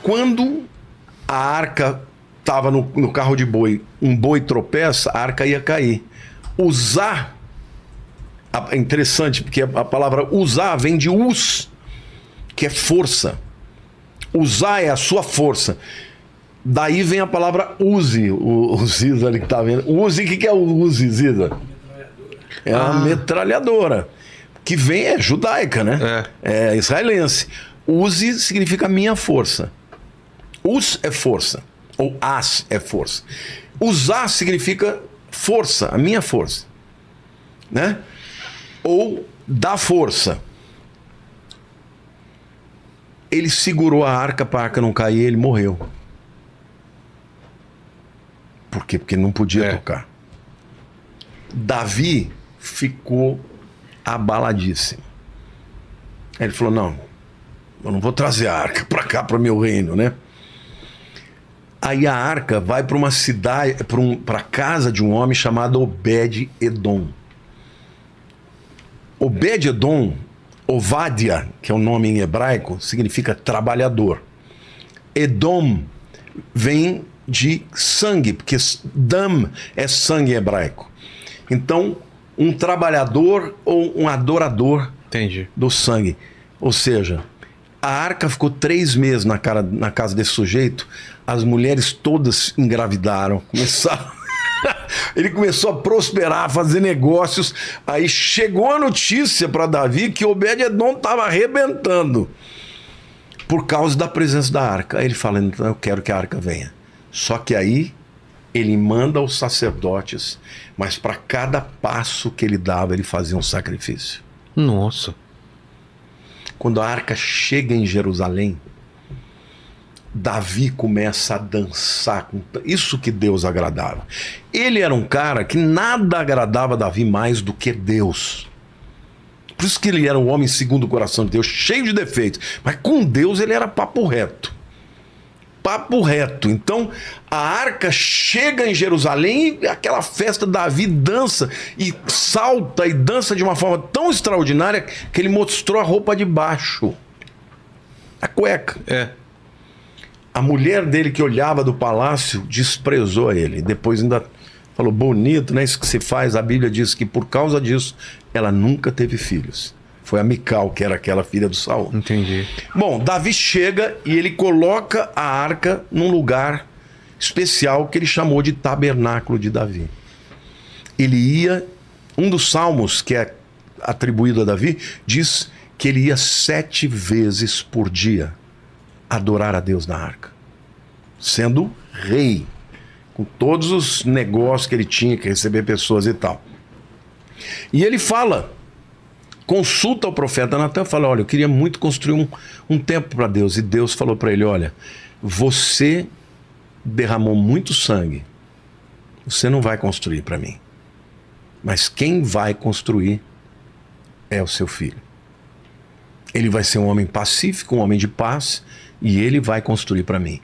Quando a arca estava no carro de boi, um boi tropeça, a arca ia cair. Usar, é interessante, porque a palavra usar vem de us, que é força. Usar é a sua força. Daí vem a palavra use, o Ziza ali que tá vendo. Use, o que é o use, Ziza? É uma metralhadora. Que vem, é judaica, né? É israelense. Use significa minha força. Us é força. Ou as é força. Usar significa força, a minha força. Né? Ou dar força. Ele segurou a arca para a arca não cair e ele morreu. Por quê? Porque ele não podia tocar. Davi ficou abaladíssimo. Aí ele falou, não, eu não vou trazer a arca para cá, para o meu reino, né? Aí a arca vai para uma cidade, para a casa de um homem chamado Obed-Edom. Obed-Edom, Ovadia, que é o nome em hebraico, significa trabalhador. Edom vem de sangue, porque dam é sangue em hebraico. Então, um trabalhador ou um adorador do sangue. Ou seja, a arca ficou 3 meses na casa desse sujeito, as mulheres todas engravidaram, começaram... Ele começou a prosperar, a fazer negócios. Aí chegou a notícia para Davi que Obed-Edom estava arrebentando por causa da presença da arca. Aí ele fala, então eu quero que a arca venha. Só que aí ele manda os sacerdotes, mas para cada passo que ele dava, ele fazia um sacrifício. Nossa. Quando a arca chega em Jerusalém, Davi começa a dançar. Isso que Deus agradava. Ele era um cara que nada agradava a Davi mais do que Deus. Por isso que ele era um homem segundo o coração de Deus, cheio de defeitos. Mas com Deus ele era papo reto. Papo reto. Então a arca chega em Jerusalém e aquela festa, Davi dança e salta e dança de uma forma tão extraordinária que ele mostrou a roupa de baixo. A cueca. A mulher dele que olhava do palácio desprezou ele. Depois ainda falou, bonito, né? Isso que se faz. A Bíblia diz que por causa disso ela nunca teve filhos. Foi a Mical, que era aquela filha do Saul. Entendi. Bom, Davi chega e ele coloca a arca num lugar especial que ele chamou de tabernáculo de Davi. Ele ia... Um dos salmos que é atribuído a Davi diz que ele ia 7 vezes por dia adorar a Deus na arca, sendo rei, com todos os negócios que ele tinha que receber pessoas e tal. E ele fala, consulta o profeta Natan, fala, olha, eu queria muito construir um templo para Deus. E Deus falou para ele, olha, você derramou muito sangue, você não vai construir para mim, mas quem vai construir é o seu filho. Ele vai ser um homem pacífico, um homem de paz, e ele vai construir para mim.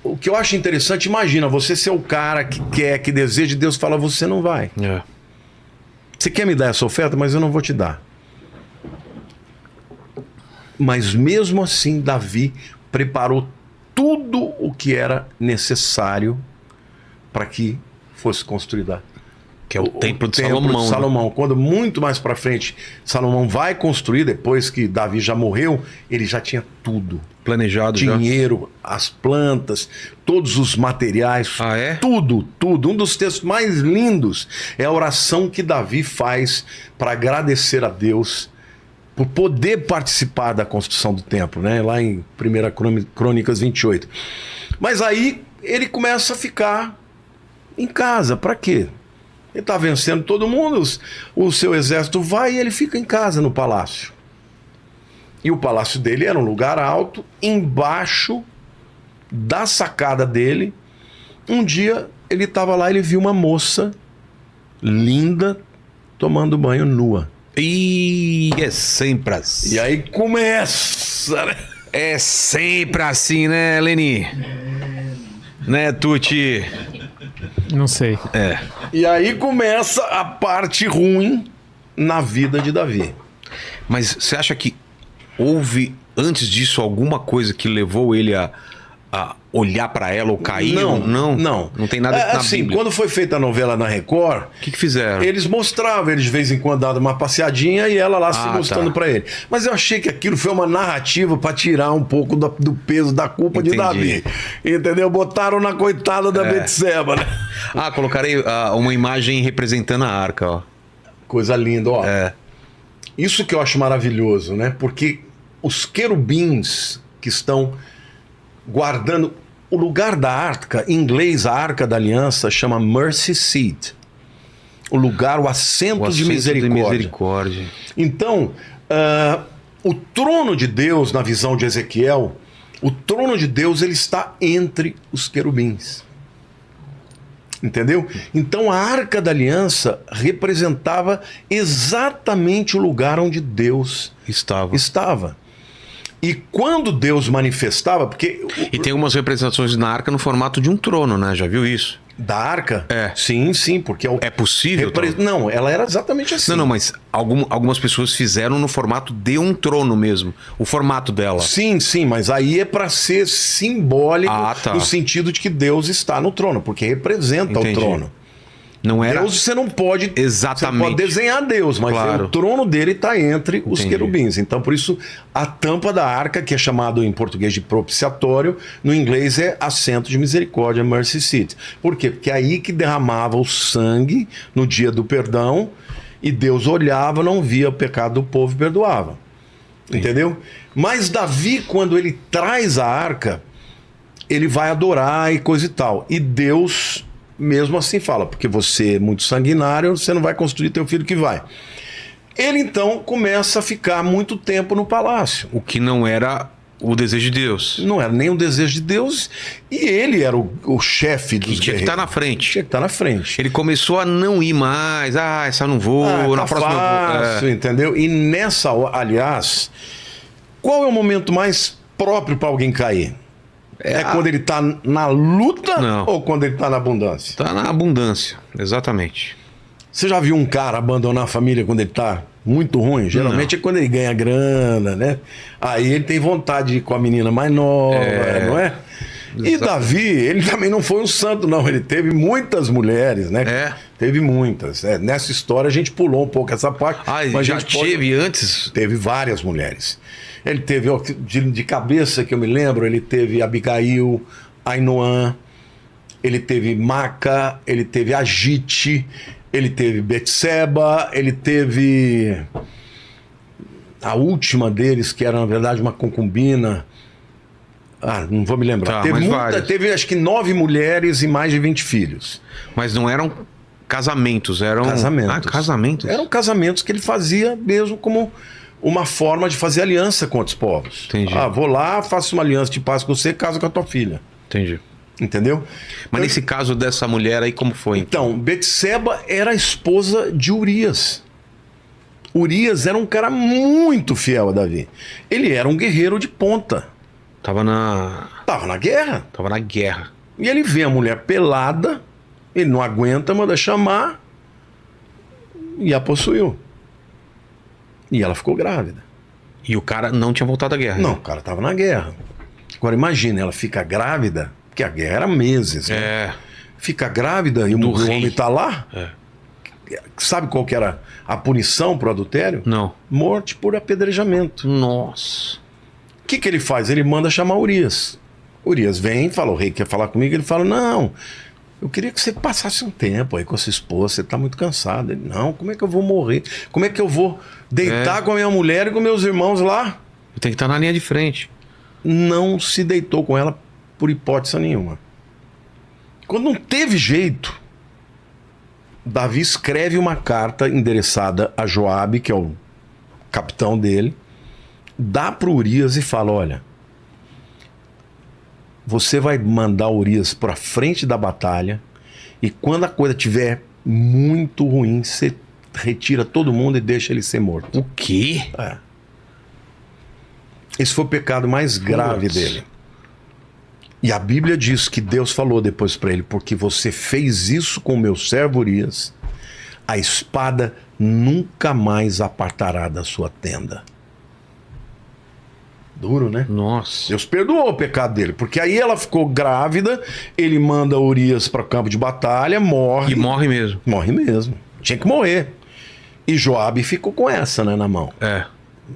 O que eu acho interessante, imagina, você ser o cara que quer, que deseja, e Deus fala, você não vai. Você quer me dar essa oferta, mas eu não vou te dar. Mas mesmo assim, Davi preparou tudo o que era necessário para que fosse construída. Que é o templo de Salomão. Né? Quando muito mais para frente Salomão vai construir, depois que Davi já morreu, ele já tinha tudo planejado, dinheiro, as plantas, todos os materiais, tudo. Um dos textos mais lindos é a oração que Davi faz para agradecer a Deus por poder participar da construção do templo, né? Lá em 1 Crônicas 28. Mas aí ele começa a ficar em casa. Para quê? Ele está vencendo todo mundo, o seu exército vai e ele fica em casa no palácio. E o palácio dele era um lugar alto, embaixo da sacada dele. Um dia ele estava lá, ele viu uma moça linda tomando banho nua. E é sempre assim. E aí começa, né? É sempre assim, né, Leni? Né, Tuti? Não sei. E aí começa a parte ruim na vida de Davi. Mas você acha que houve antes disso, alguma coisa que levou ele a olhar pra ela ou cair? Não. Não tem nada na assim, Bíblia. quando foi feita a novela na Record, O que fizeram? eles mostravam, eles de vez em quando davam uma passeadinha e ela lá se mostrando tá. pra ele. Mas eu achei que aquilo foi uma narrativa pra tirar um pouco do peso da culpa de Entendi. Davi. Entendeu? Botaram na coitada da Betseba, né? Colocarei uma imagem representando a arca, ó. Coisa linda, ó. É. Isso que eu acho maravilhoso, né? Porque os querubins que estão guardando o lugar da arca, em inglês a arca da aliança chama mercy seat. O lugar, o assento de misericórdia. Então, o trono de Deus, na visão de Ezequiel, o trono de Deus ele está entre os querubins. Entendeu? Então a arca da aliança representava exatamente o lugar onde Deus estava. E quando Deus manifestava, porque... E tem algumas representações na arca no formato de um trono, né? Já viu isso? Da arca? É. Sim, porque... É possível? Não, ela era exatamente assim. Não, mas algumas pessoas fizeram no formato de um trono mesmo. O formato dela. Sim, mas aí é para ser simbólico tá. no sentido de que Deus está no trono, porque representa Entendi. o trono. Não era... Deus você não pode... Exatamente. Você pode desenhar Deus, mas Claro. o trono dele está entre os Entendi. querubins. Então, por isso, a tampa da arca, que é chamado em português de propiciatório, no inglês é assento de misericórdia, mercy seat. Por quê? Porque é aí que derramava o sangue no dia do perdão e Deus olhava, não via o pecado do povo e perdoava. Entendeu? Mas Davi, quando ele traz a arca, ele vai adorar e coisa e tal. E Deus... mesmo assim fala, porque você é muito sanguinário, você não vai construir teu filho que vai. Ele então começa a ficar muito tempo no palácio. O que não era o desejo de Deus. Não era nem o desejo de Deus, e ele era o chefe dos Que tinha que estar na frente. Tinha que estar na frente. Ele começou a não ir mais. Essa eu não vou, na tá próxima fácil, eu vou. entendeu? E nessa hora, aliás, qual é o momento mais próprio para alguém cair? É quando ele tá na luta Não. ou quando ele tá na abundância? Tá na abundância, exatamente. Você já viu um cara abandonar a família quando ele tá muito ruim? Geralmente é quando ele ganha grana, né? Aí ele tem vontade de ir com a menina mais nova, não é? E Davi, ele também não foi um santo, não. Ele teve muitas mulheres, né? Teve muitas. Nessa história a gente pulou um pouco essa parte. Mas já teve antes? Teve várias mulheres. Ele teve, de cabeça que eu me lembro, ele teve Abigail, Ainoã, ele teve Maca, ele teve Agite, ele teve Betseba, ele teve a última deles, que era na verdade uma concubina. Não vou me lembrar. Teve acho que 9 mulheres e mais de 20 filhos. Mas não eram casamentos, eram... Casamentos. Casamentos. Eram casamentos que ele fazia mesmo como uma forma de fazer aliança com outros povos. Entendi. Vou lá, faço uma aliança de paz com você, caso com a tua filha. Entendi. Entendeu? Mas nesse caso dessa mulher aí, como foi? Então, Betseba era a esposa de Urias. Urias era um cara muito fiel a Davi. Ele era um guerreiro de ponta. Tava na guerra. E ele vê a mulher pelada, ele não aguenta, manda chamar e a possuiu. E ela ficou grávida. E o cara não tinha voltado à guerra? Não, o cara tava na guerra. Agora imagina, ela fica grávida, porque a guerra era meses, né? Fica grávida e o homem tá lá. Sabe qual que era a punição pro adultério? Não. Morte por apedrejamento. Nossa. O que ele faz? Ele manda chamar Urias. Urias vem, fala, o rei quer falar comigo. Ele fala, não, eu queria que você passasse um tempo aí com a sua esposa, você tá muito cansado. Ele, não, como é que eu vou morrer? Como é que eu vou deitar com a minha mulher e com meus irmãos lá? Tem que estar na linha de frente. Não se deitou com ela por hipótese nenhuma. Quando não teve jeito, Davi escreve uma carta endereçada a Joabe, que é o capitão dele, dá para Urias e fala, olha, você vai mandar Urias para frente da batalha e quando a coisa estiver muito ruim, você retira todo mundo e deixa ele ser morto. O quê? Esse foi o pecado mais grave dele. E a Bíblia diz que Deus falou depois para ele, porque você fez isso com o meu servo Urias, a espada nunca mais apartará da sua tenda. Duro, né? Nossa. Deus perdoou o pecado dele, porque aí ela ficou grávida, ele manda Urias para o campo de batalha, morre. E morre mesmo. Morre mesmo. Tinha que morrer. E Joabe ficou com essa, né, na mão. É.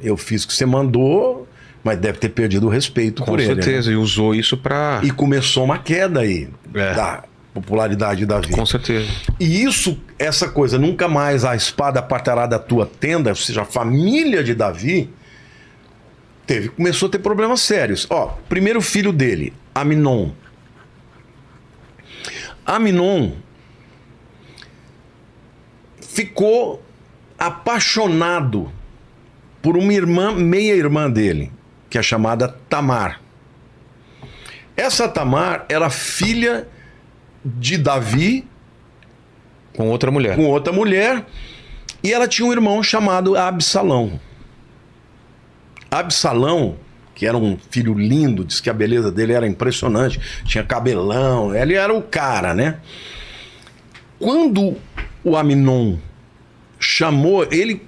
Eu fiz o que você mandou, mas deve ter perdido o respeito Com por ele. certeza. Né? E usou isso pra. E começou uma queda aí da popularidade de Davi. Com certeza. E isso, essa coisa, nunca mais a espada apartará da tua tenda, ou seja, a família de Davi começou a ter problemas sérios. Ó, primeiro filho dele, Aminon. Aminon ficou apaixonado por uma irmã, meia-irmã dele, que é chamada Tamar. Essa Tamar era filha de Davi Com outra mulher. com outra mulher, e ela tinha um irmão chamado Absalão. Absalão, que era um filho lindo, diz que a beleza dele era impressionante, tinha cabelão, ele era o cara, né? Quando o Aminon chamou, ele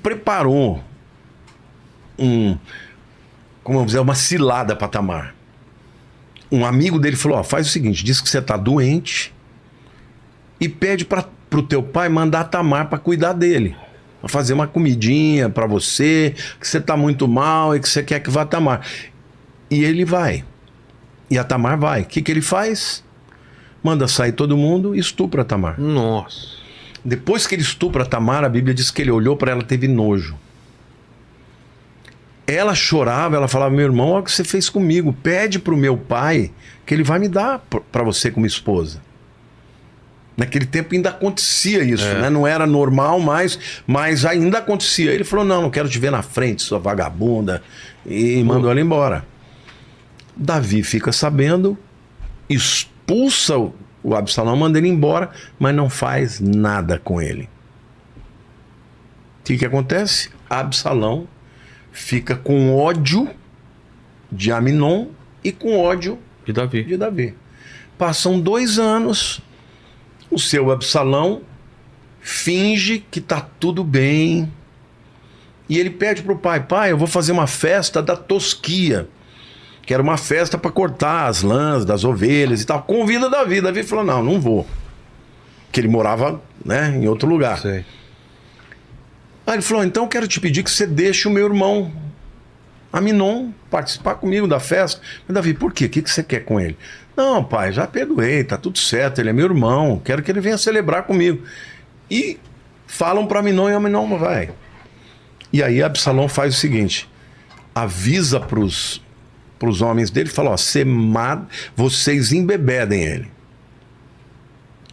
preparou como vamos dizer, uma cilada para Tamar. Um amigo dele falou: ó, faz o seguinte, diz que você tá doente e pede pro teu pai mandar a Tamar para cuidar dele, pra fazer uma comidinha para você, que você tá muito mal e que você quer que vá a Tamar. E ele vai. E a Tamar vai. O que ele faz? Manda sair todo mundo e estupra a Tamar. Nossa. Depois que ele estupra a Tamar, a Bíblia diz que ele olhou para ela e teve nojo. Ela chorava, ela falava: meu irmão, olha o que você fez comigo. Pede pro meu pai que ele vai me dar para você como esposa. Naquele tempo ainda acontecia isso, né? Não era normal mais, mas ainda acontecia. Ele falou: não quero te ver na frente, sua vagabunda. E mandou ela embora. Davi fica sabendo, expulsa o Absalão, manda ele embora, mas não faz nada com ele. O que acontece? Absalão fica com ódio de Aminon e com ódio E Davi. de Davi. Passam 2 anos, o seu Absalão finge que tá tudo bem e ele pede pro pai: pai, eu vou fazer uma festa da tosquia, que era uma festa para cortar as lãs das ovelhas e tal. Convida Davi. Davi falou: não vou, porque ele morava, né, em outro lugar. Sei. Aí ele falou: então eu quero te pedir que você deixe o meu irmão Aminon participar comigo da festa. Mas Davi, por quê? O que você quer com ele? Não, pai, já perdoei, tá tudo certo, ele é meu irmão, quero que ele venha celebrar comigo. E falam para Aminon e Aminon vai. E aí Absalão faz o seguinte, avisa pros homens dele, fala: ó, vocês embebedem ele.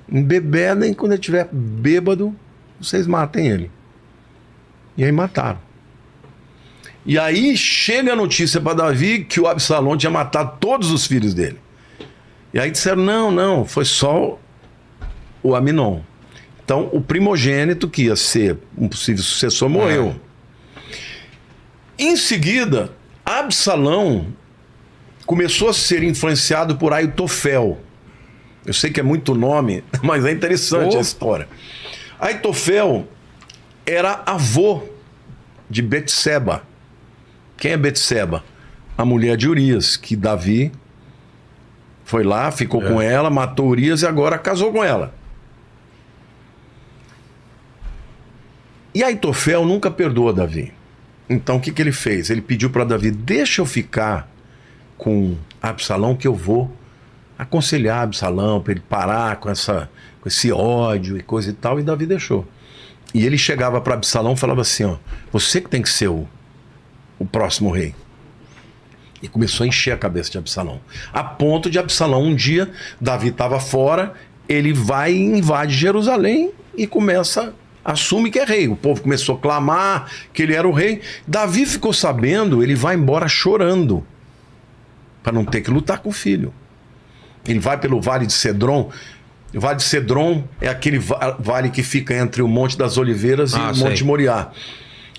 Embebedem, quando ele estiver bêbado, vocês matem ele. E aí mataram. E aí chega a notícia para Davi que o Absalão tinha matado todos os filhos dele. E aí disseram: não, foi só o Aminon. Então o primogênito, que ia ser um possível sucessor, morreu. Em seguida, Absalão começou a ser influenciado por Aitofel. Eu sei que é muito nome, mas é interessante a história. Aitofel era avô de Betseba. Quem é Betseba? A mulher de Urias, que Davi foi lá, ficou com ela, matou Urias e agora casou com ela. E Aitofel nunca perdoa Davi. Então o que ele fez? Ele pediu para Davi: deixa eu ficar com Absalão, que eu vou aconselhar Absalão para ele parar com esse ódio e coisa e tal. E Davi deixou. E ele chegava para Absalão e falava assim: ó, você que tem que ser o próximo rei. E começou a encher a cabeça de Absalão. A ponto de Absalão, um dia, Davi estava fora, ele vai e invade Jerusalém e assume que é rei. O povo começou a clamar que ele era o rei. Davi ficou sabendo, ele vai embora chorando, para não ter que lutar com o filho. Ele vai pelo Vale de Cedron. O Vale de Cedron é aquele vale que fica entre o Monte das Oliveiras e o Monte Moriá.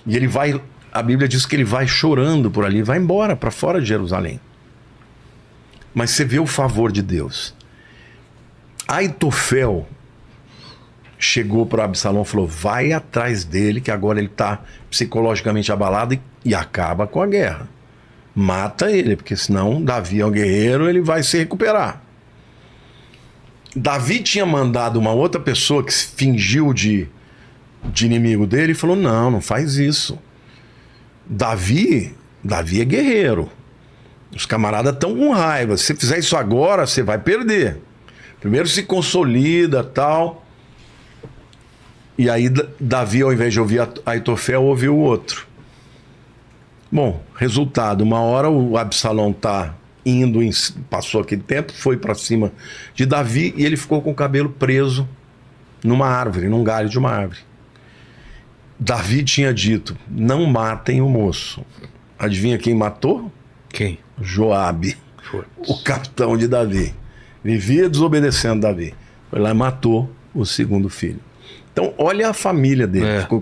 E ele vai, a Bíblia diz que ele vai chorando por ali, vai embora para fora de Jerusalém. Mas você vê o favor de Deus. Aitofel chegou para Absalão e falou: vai atrás dele, que agora ele está psicologicamente abalado, e acaba com a guerra. Mata ele, porque senão Davi é um guerreiro, ele vai se recuperar. Davi tinha mandado uma outra pessoa que se fingiu de inimigo dele e falou: não faz isso. Davi é guerreiro. Os camaradas estão com raiva. Se você fizer isso agora, você vai perder. Primeiro se consolida, tal. E aí Davi, ao invés de ouvir Aitofel, ouviu o outro. Bom, resultado, uma hora o Absalão tá indo, passou aquele tempo, foi para cima de Davi e ele ficou com o cabelo preso numa árvore, num galho de uma árvore. Davi tinha dito: não matem o moço. Adivinha quem matou? Quem? Joabe, o capitão de Davi. Vivia desobedecendo Davi. Foi lá e matou o segundo filho. Então, olha a família dele. Ficou